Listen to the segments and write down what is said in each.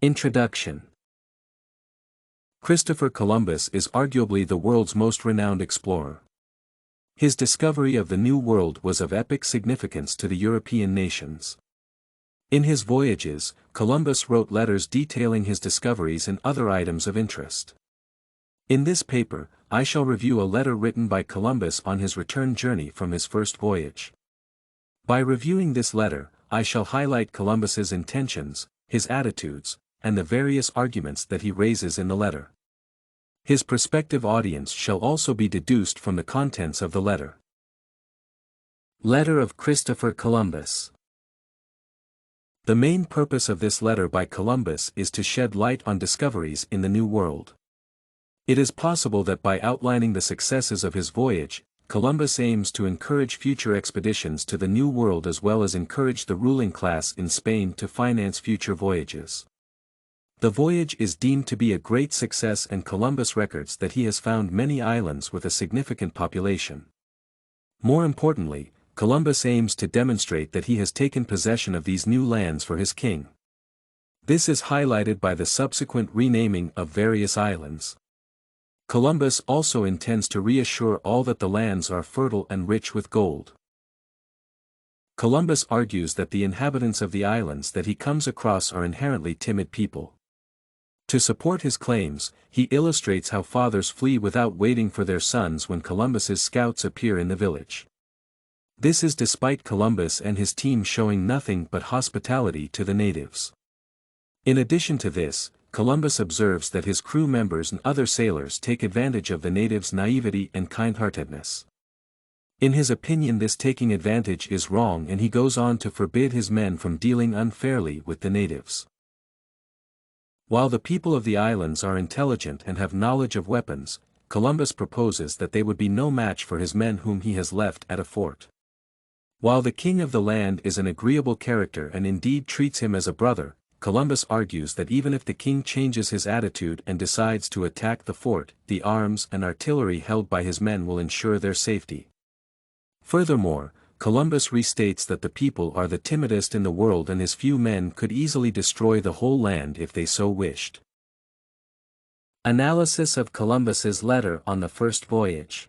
Introduction. Christopher Columbus is arguably the world's most renowned explorer. His discovery of the New World was of epic significance to the European nations. In his Voyages, Columbus wrote letters detailing his discoveries and other items of interest. In this paper, I shall review a letter written by Columbus on his return journey from his first voyage. By reviewing this letter, I shall highlight Columbus's intentions, his attitudes, and the various arguments that he raises in the letter. His prospective audience shall also be deduced from the contents of the letter. Letter of Christopher Columbus. The main purpose of this letter by Columbus is to shed light on discoveries in the New World. It is possible that by outlining the successes of his voyage, Columbus aims to encourage future expeditions to the New World as well as encourage the ruling class in Spain to finance future voyages. The voyage is deemed to be a great success, and Columbus records that he has found many islands with a significant population. More importantly, Columbus aims to demonstrate that he has taken possession of these new lands for his king. This is highlighted by the subsequent renaming of various islands. Columbus also intends to reassure all that the lands are fertile and rich with gold. Columbus argues that the inhabitants of the islands that he comes across are inherently timid people. To support his claims, he illustrates how fathers flee without waiting for their sons when Columbus's scouts appear in the village. This is despite Columbus and his team showing nothing but hospitality to the natives. In addition to this, Columbus observes that his crew members and other sailors take advantage of the natives' naivety and kindheartedness. In his opinion, this taking advantage is wrong, and he goes on to forbid his men from dealing unfairly with the natives. While the people of the islands are intelligent and have knowledge of weapons, Columbus proposes that they would be no match for his men whom he has left at a fort. While the king of the land is an agreeable character and indeed treats him as a brother, Columbus argues that even if the king changes his attitude and decides to attack the fort, the arms and artillery held by his men will ensure their safety. Furthermore, Columbus restates that the people are the timidest in the world and his few men could easily destroy the whole land if they so wished. Analysis of Columbus's letter on the first voyage.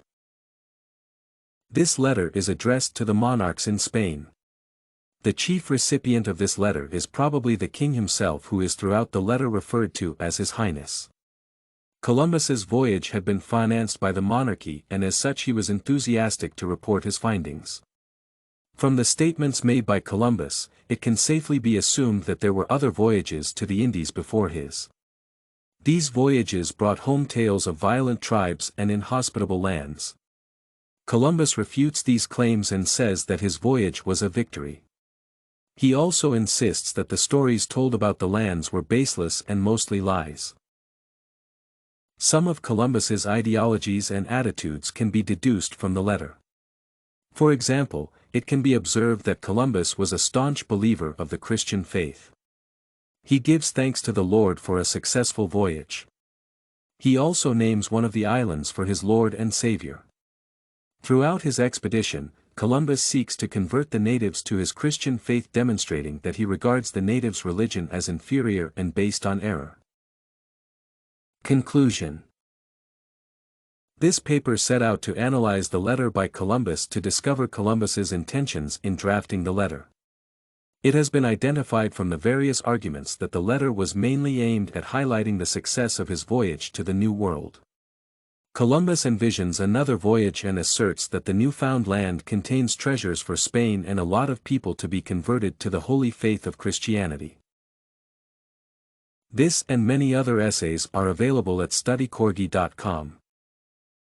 This letter is addressed to the monarchs in Spain. The chief recipient of this letter is probably the king himself, who is throughout the letter referred to as His Highness. Columbus's voyage had been financed by the monarchy, and as such he was enthusiastic to report his findings. From the statements made by Columbus, it can safely be assumed that there were other voyages to the Indies before his. These voyages brought home tales of violent tribes and inhospitable lands. Columbus refutes these claims and says that his voyage was a victory. He also insists that the stories told about the lands were baseless and mostly lies. Some of Columbus's ideologies and attitudes can be deduced from the letter. For example, it can be observed that Columbus was a staunch believer of the Christian faith. He gives thanks to the Lord for a successful voyage. He also names one of the islands for his Lord and Savior. Throughout his expedition, Columbus seeks to convert the natives to his Christian faith, demonstrating that he regards the natives' religion as inferior and based on error. Conclusion. This paper set out to analyze the letter by Columbus to discover Columbus's intentions in drafting the letter. It has been identified from the various arguments that the letter was mainly aimed at highlighting the success of his voyage to the New World. Columbus envisions another voyage and asserts that the newfound land contains treasures for Spain and a lot of people to be converted to the holy faith of Christianity. This and many other essays are available at studycorgi.com.